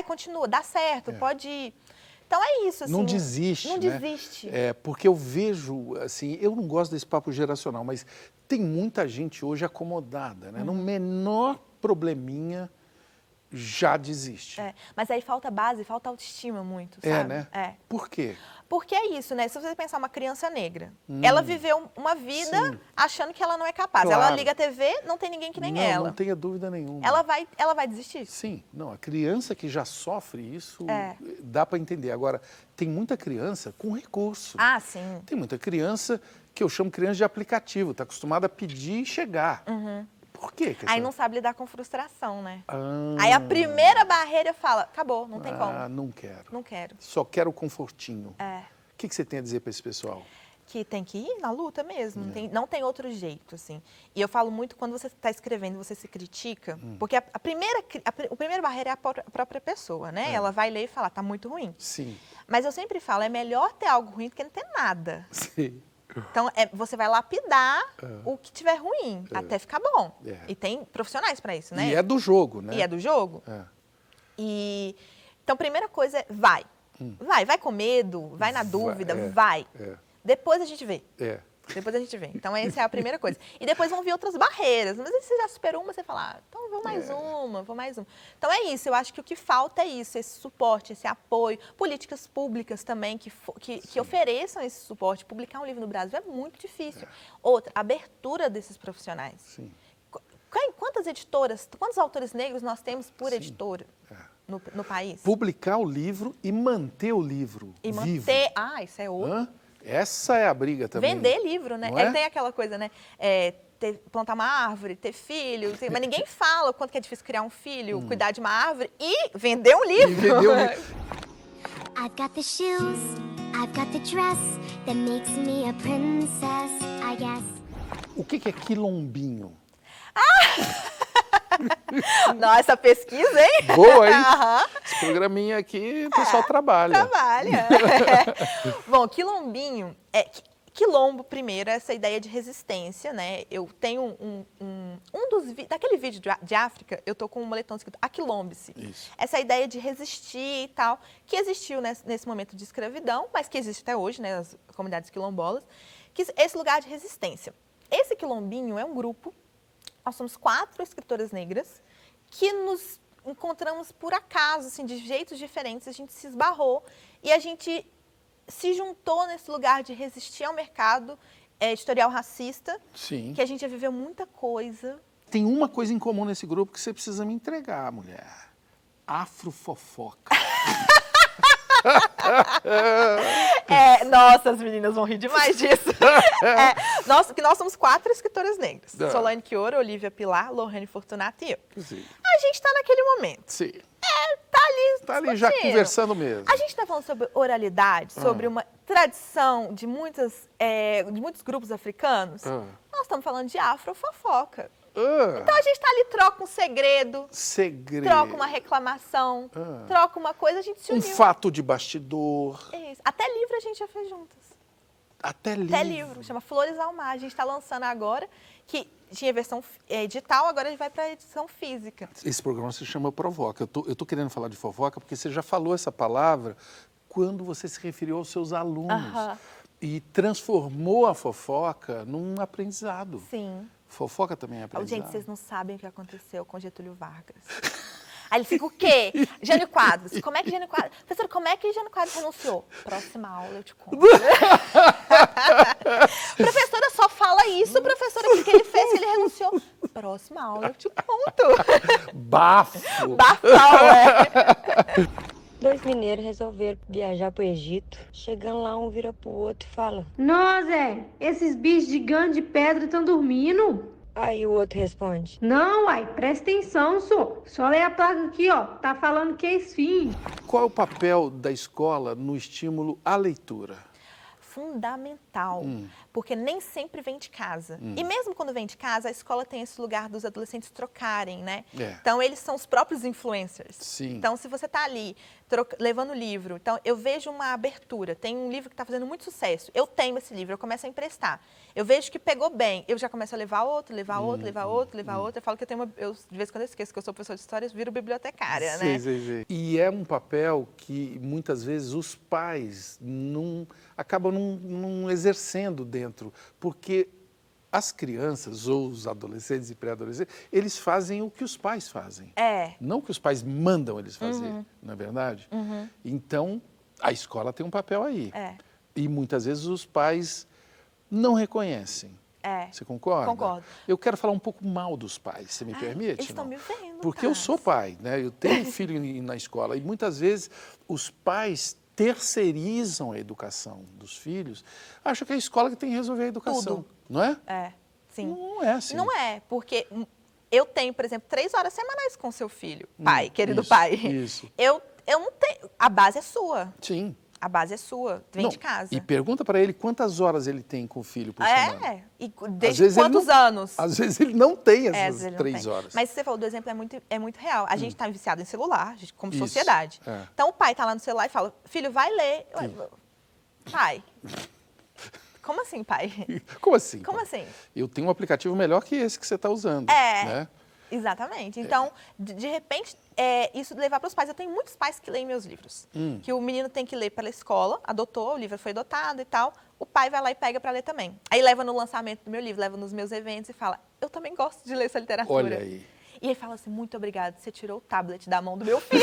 continua, dá certo, pode ir. Então, é isso, assim. Não desiste, Não desiste. Porque eu vejo, assim, eu não gosto desse papo geracional, mas tem muita gente hoje acomodada, né? No menor probleminha, já desiste. Mas aí falta base, falta autoestima muito, sabe? Né? Por quê? Porque é isso, né? Se você pensar uma criança negra, ela viveu uma vida achando que ela não é capaz. Claro. Ela liga a TV, não tem ninguém que nem ela. Não tenha dúvida nenhuma. Ela vai desistir? Sim. Não, a criança que já sofre isso, dá para entender. Agora, tem muita criança com recurso. Ah, sim. Tem muita criança que eu chamo criança de aplicativo, está acostumada a pedir e chegar. Por quê? Aí não sabe lidar com frustração, né? Aí a primeira barreira fala, acabou, não tem como. Não quero. Não quero. Só quero o confortinho. É. O que você tem a dizer para esse pessoal? Que tem que ir na luta mesmo, não tem outro jeito, assim. E eu falo muito, quando você está escrevendo, você se critica, porque a primeira barreira é a própria pessoa, né? Ela vai ler e falar, tá muito ruim. Sim. Mas eu sempre falo, é melhor ter algo ruim do que não ter nada. Sim. Então, você vai lapidar o que tiver ruim, até ficar bom. E tem profissionais para isso, né? E é do jogo, né? E é do jogo. Então, primeira coisa é, vai. Vai com medo, vai na dúvida, vai. Depois a gente vê. Depois a gente vê. Então, essa é a primeira coisa. E depois vão vir outras barreiras. Mas aí você já superou uma, você fala, então vou mais uma. Então, é isso. Eu acho que o que falta é isso, esse suporte, esse apoio. Políticas públicas também que ofereçam esse suporte. Publicar um livro no Brasil é muito difícil. Outra, abertura desses profissionais. Sim. Quantas editoras, quantos autores negros nós temos por editora no país? Publicar o livro e manter o livro vivo. Isso é outro. Essa é a briga também. Vender livro, né? Não Tem aquela coisa, né? Plantar uma árvore, ter filho, mas ninguém fala o quanto que é difícil criar um filho, cuidar de uma árvore e vender um livro. I've got the shoes, I've got the dress that makes me a princess, I guess. O que é quilombinho? Nossa, essa pesquisa, hein? Boa, hein? Esse programinha aqui, o pessoal trabalha. Bom, quilombinho, quilombo, primeiro, é essa ideia de resistência, né? Eu tenho daquele vídeo de África, eu tô com um moletom escrito Aquilombe-se. Essa ideia de resistir e tal, que existiu nesse momento de escravidão, mas que existe até hoje, né? As comunidades quilombolas, que esse lugar de resistência. Esse quilombinho é um grupo. Nós somos 4 escritoras negras que nos encontramos por acaso, assim, de jeitos diferentes, a gente se esbarrou e a gente se juntou nesse lugar de resistir ao mercado editorial racista, que a gente já viveu muita coisa. Tem uma coisa em comum nesse grupo que você precisa me entregar, mulher. Afrofofoca. Nossa, as meninas vão rir demais disso. Nós somos 4 escritoras negras. Solane Quioro, Olivia Pilar, Lohane Fortunato e eu. A gente está naquele momento. Tá ali já conversando mesmo. A gente está falando sobre oralidade, sobre uma tradição de muitos grupos africanos. Nós estamos falando de afrofofoca. Então a gente está ali, troca um segredo, troca uma reclamação, troca uma coisa, a gente se uniu. Um fato de bastidor. Isso. Até livro a gente já fez juntas. Até livro. Chama Flores ao Mar. A gente está lançando agora, que tinha versão digital, agora a gente vai para a edição física. Esse programa se chama Provoca. Eu tô querendo falar de fofoca porque você já falou essa palavra quando você se referiu aos seus alunos. E transformou a fofoca num aprendizado. Sim. Fofoca também é aprendizado. Gente, vocês não sabem o que aconteceu com Getúlio Vargas. Aí ele fica o quê? Jânio Quadros. Como é que Jânio Quadros... Professora, como é que Jânio Quadros renunciou? Próxima aula eu te conto. Professora, só fala isso, professora, o que ele fez que ele renunciou? Próxima aula eu te conto. Bafo. Bafão, 2 mineiros resolveram viajar pro Egito. Chegando lá, um vira pro outro e fala: Não, Zé, esses bichos gigantes de pedra estão dormindo. Aí o outro responde: Não, uai, presta atenção, só. Só lê a placa aqui, ó. Tá falando que é esfinge. Qual é o papel da escola no estímulo à leitura? Fundamental, porque nem sempre vem de casa. E mesmo quando vem de casa, a escola tem esse lugar dos adolescentes trocarem, né? Então, eles são os próprios influencers. Sim. Então, se você tá ali levando livro. Então, eu vejo uma abertura. Tem um livro que está fazendo muito sucesso. Eu tenho esse livro, eu começo a emprestar. Eu vejo que pegou bem, eu já começo a levar outro, levar outro, levar outro, levar outro. Eu falo que eu tenho de vez em quando eu esqueço que eu sou professora de história, eu viro bibliotecária, né? Sim. E é um papel que, muitas vezes, os pais acabam não exercendo dentro, porque as crianças ou os adolescentes e pré-adolescentes, eles fazem o que os pais fazem. Não o que os pais mandam eles fazer, não é verdade? Então, a escola tem um papel aí. E muitas vezes os pais não reconhecem. Você concorda? Concordo. Eu quero falar um pouco mal dos pais, você me permite? Eles estão me vendo. Porque eu sou pai, né? Eu tenho um filho na escola e muitas vezes os pais terceirizam a educação dos filhos, acham que é a escola que tem que resolver a educação. Tudo. Não é? Sim. Não é assim. Não é, porque eu tenho, por exemplo, 3 horas semanais com seu filho, pai, querido pai. Isso. Eu não tenho. A base é sua. Sim. A base é sua, vem de casa. E pergunta para ele quantas horas ele tem com o filho por semana. E desde quantos anos? Às vezes ele não tem essas 3 horas. Mas você falou do exemplo, é muito real. A gente está viciado em celular, como sociedade. Então o pai está lá no celular e fala, filho, vai ler. Pai, como assim, pai? Como assim? Como assim? Eu tenho um aplicativo melhor que esse que você está usando. Né? Exatamente. Então, de repente, isso levar para os pais. Eu tenho muitos pais que leem meus livros. Que o menino tem que ler pela escola, adotou, o livro foi adotado e tal. O pai vai lá e pega para ler também. Aí leva no lançamento do meu livro, leva nos meus eventos e fala, eu também gosto de ler essa literatura. Olha aí. E ele fala assim, muito obrigado, você tirou o tablet da mão do meu filho.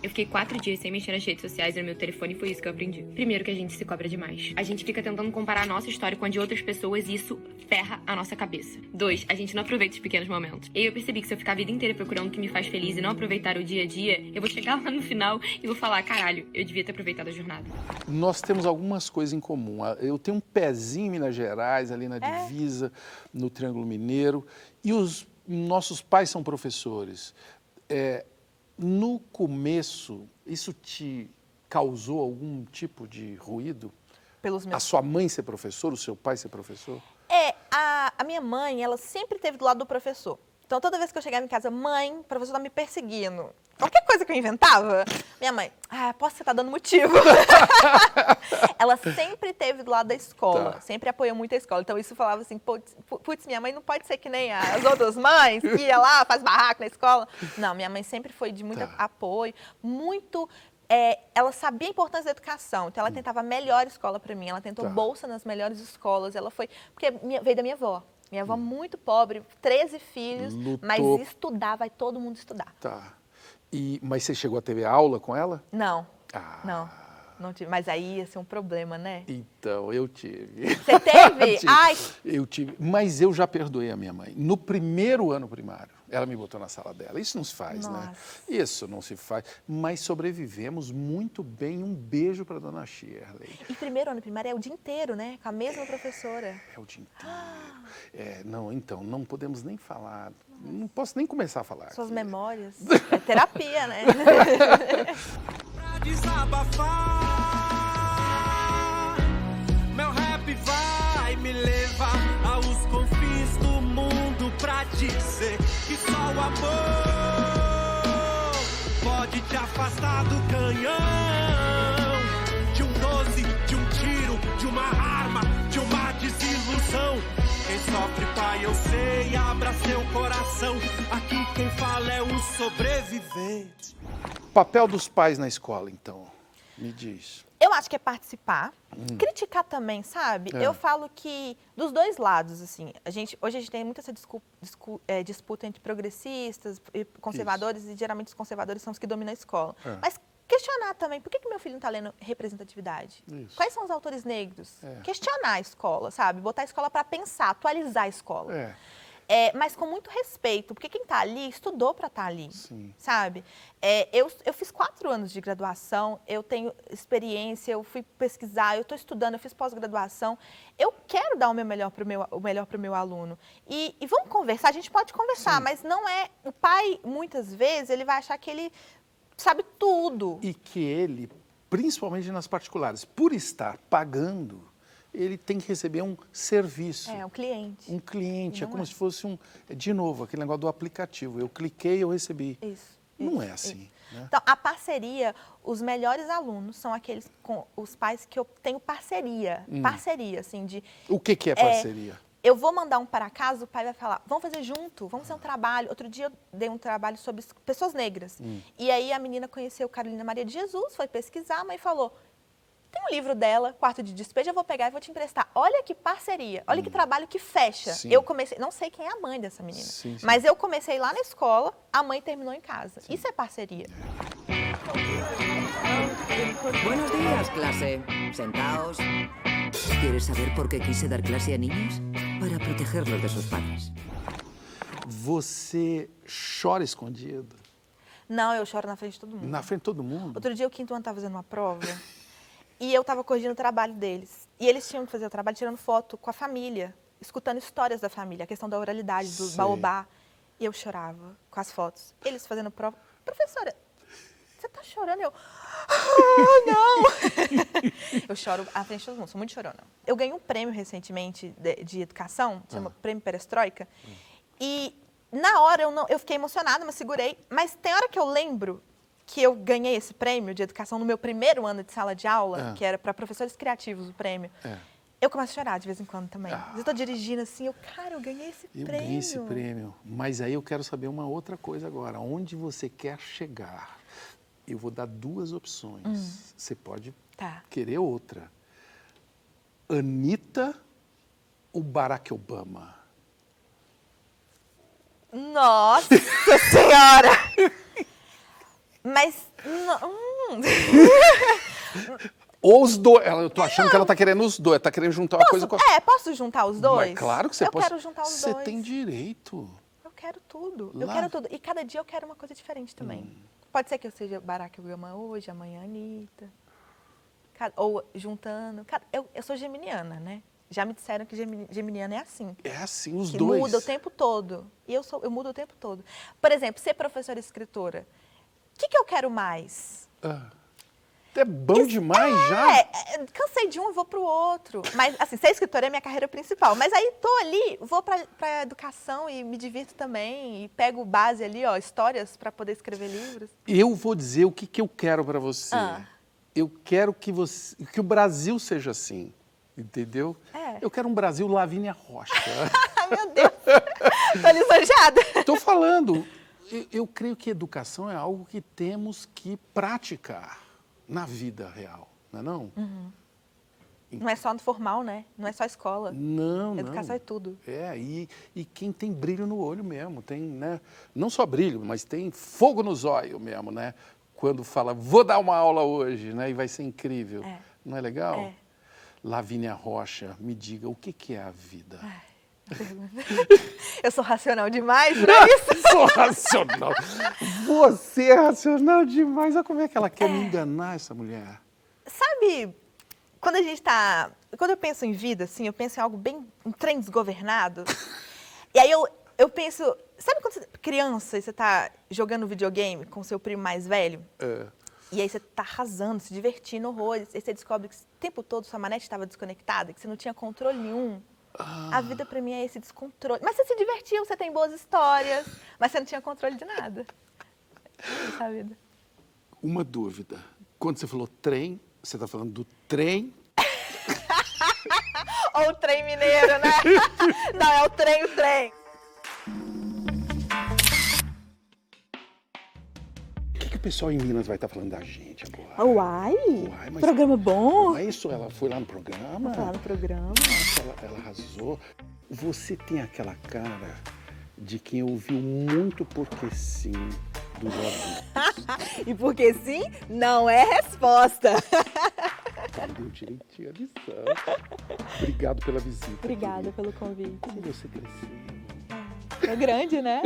Eu fiquei 4 dias sem mexer nas redes sociais e no meu telefone e foi isso que eu aprendi. Primeiro que a gente se cobra demais. A gente fica tentando comparar a nossa história com a de outras pessoas e isso ferra a nossa cabeça. 2, a gente não aproveita os pequenos momentos. E eu percebi que se eu ficar a vida inteira procurando o que me faz feliz e não aproveitar o dia a dia, eu vou chegar lá no final e vou falar, caralho, eu devia ter aproveitado a jornada. Nós temos algumas coisas em comum. Eu tenho um pezinho em Minas Gerais, ali na divisa, no Triângulo Mineiro, e os nossos pais são professores. No começo, isso te causou algum tipo de ruído? A sua mãe ser professora, o seu pai ser professor? A minha mãe, ela sempre esteve do lado do professor. Então, toda vez que eu chegava em casa, mãe, o professor tá me perseguindo. Qualquer coisa que eu inventava, minha mãe, posso você tá dando motivo. Ela sempre esteve do lado da escola, sempre apoiou muito a escola. Então, isso falava assim, putz, minha mãe não pode ser que nem as outras mães, que ia lá, faz barraco na escola. Não, minha mãe sempre foi de muito apoio, muito... ela sabia a importância da educação, então ela tentava a melhor escola para mim, ela tentou bolsa nas melhores escolas, ela foi... Porque veio da minha avó. Minha avó muito pobre, 13 filhos, mas estudar, vai todo mundo estudar. Mas você chegou a ter aula com ela? Não, não tive. Mas aí ia ser um problema, né? Então, eu tive. Você teve? Ai! Eu tive, mas eu já perdoei a minha mãe. No primeiro ano primário, ela me botou na sala dela. Isso não se faz, né? Isso não se faz. Mas sobrevivemos muito bem. Um beijo para dona Shirley. E primeiro ano primário é o dia inteiro, né? Com a mesma professora. É o dia inteiro. Não podemos nem falar. Não posso nem começar a falar. Suas memórias. É terapia, né? Pra desabafar, meu rap vai me levar aos confins do mundo pra dizer que só o amor pode te afastar do canhão, de um 12, de um tiro, de uma arma, de uma desilusão. Quem sofre, pai, eu sei, abra seu coração. Aqui quem fala é o sobrevivente. Papel dos pais na escola, então, me diz. Eu acho que é participar, criticar também, sabe? Eu falo que dos dois lados, assim, hoje a gente tem muita essa disputa entre progressistas e conservadores, e geralmente os conservadores são os que dominam a escola. Mas questionar também, por que meu filho não está lendo representatividade? Quais são os autores negros? Questionar a escola, sabe? Botar a escola para pensar, atualizar a escola. Mas com muito respeito, porque quem está ali estudou para estar ali, sabe? Eu fiz 4 anos de graduação, eu tenho experiência, eu fui pesquisar, eu estou estudando, eu fiz pós-graduação. Eu quero dar o melhor para o meu aluno. E vamos conversar, a gente pode conversar, mas não é... O pai, muitas vezes, ele vai achar que ele sabe tudo. E que ele, principalmente nas particulares, por estar pagando, ele tem que receber um serviço. Um cliente. Um cliente, é como se fosse de novo, aquele negócio do aplicativo. Eu cliquei, eu recebi. Isso. Não é assim, né? Então, a parceria, os melhores alunos são aqueles com os pais que eu tenho parceria. Parceria, assim, de... O que é parceria? Eu vou mandar um para casa, o pai vai falar, vamos fazer junto, vamos fazer um trabalho. Outro dia eu dei um trabalho sobre pessoas negras. E aí a menina conheceu Carolina Maria de Jesus, foi pesquisar, a mãe falou, tem um livro dela, Quarto de Despejo, eu vou pegar e vou te emprestar. Olha que parceria, olha que trabalho que fecha. Sim. Eu comecei, não sei quem é a mãe dessa menina, mas eu comecei lá na escola, a mãe terminou em casa. Isso é parceria. Buenos días, clase. Sentaos. ¿Quieres saber por qué quise dar clase a niños? Para protegerlos de sus padres. Você chora escondido? Não, eu choro na frente de todo mundo. Na frente de todo mundo? Outro dia o quinto ano estava fazendo uma prova e eu estava corrigindo o trabalho deles. E eles tinham que fazer o trabalho tirando foto com a família, escutando histórias da família, a quão da oralidade, do baobá. E eu chorava com as fotos. Eles fazendo prova. Professora, você tá chorando? Eu... não! Eu choro à frente de todo mundo, sou muito chorona. Eu ganhei um prêmio recentemente de educação, chama Prêmio Perestroika. E na hora eu fiquei emocionada, mas segurei. Mas tem hora que eu lembro que eu ganhei esse prêmio de educação no meu primeiro ano de sala de aula, que era para professores criativos o prêmio. Eu começo a chorar de vez em quando também. Eu estou dirigindo assim, cara, eu ganhei esse prêmio. Eu ganhei esse prêmio. Mas aí eu quero saber uma outra coisa agora. Onde você quer chegar? Eu vou dar 2 opções. Você pode querer outra. Anitta ou Barack Obama? Nossa Senhora! Mas... Os dois. Eu tô achando que ela tá querendo os dois. Tá querendo juntar uma coisa com a... posso juntar os dois? Mas claro que você pode. Eu quero juntar os dois. Você tem direito. Eu quero tudo. Eu quero tudo. E cada dia eu quero uma coisa diferente também. Pode ser que eu seja Barack Obama hoje, amanhã Anitta. Ou juntando. Eu sou geminiana, né? Já me disseram que geminiana é assim. É assim, os que dois. Muda o tempo todo. E eu mudo o tempo todo. Por exemplo, ser professora e escritora. O que eu quero mais? É bom demais já. Cansei de um, vou pro outro. Mas, assim, ser escritora é minha carreira principal. Mas aí tô ali, vou pra educação e me divirto também. E pego base ali, histórias para poder escrever livros. Eu vou dizer o que eu quero para você. Eu quero que o Brasil seja assim. Entendeu? Eu quero um Brasil Lavínia Rocha. Meu Deus! Tô lisonjada. Tô falando. Eu creio que educação é algo que temos que praticar na vida real, não é não? Não é só no formal, né? Não é só escola. Não, educação é tudo. E quem tem brilho no olho mesmo, tem, né? Não só brilho, mas tem fogo nos olhos mesmo, né? Quando fala, vou dar uma aula hoje, né? E vai ser incrível. Não é legal? Lavínia Rocha, me diga, o que é a vida? Eu sou racional demais pra isso? Sou racional. Você é racional demais. Olha como é que ela quer me enganar, essa mulher. Sabe, quando a gente tá... Quando eu penso em vida, assim, eu penso em algo bem... Um trem desgovernado. E aí eu penso... Sabe quando você é criança e você tá jogando videogame com seu primo mais velho? E aí você tá arrasando, se divertindo, horrores. E você descobre que o tempo todo sua manete estava desconectada, que você não tinha controle nenhum. A vida pra mim é esse descontrole. Mas você se divertiu, você tem boas histórias, mas você não tinha controle de nada. Essa é a vida. Uma dúvida. Quando você falou trem, você tá falando do trem? Ou o trem mineiro, né? Não, é o trem. O que o pessoal em Minas vai estar falando da gente agora? Uai, mas programa bom. Não é isso? Ela foi lá no programa? Foi lá no programa. Nossa, ela arrasou. Você tem aquela cara de quem ouviu muito porque sim dos adultos. E porque sim, não é resposta. Deu direitinho a lição. Obrigado pela visita. Obrigada pelo convite. Como você cresceu. É grande, né?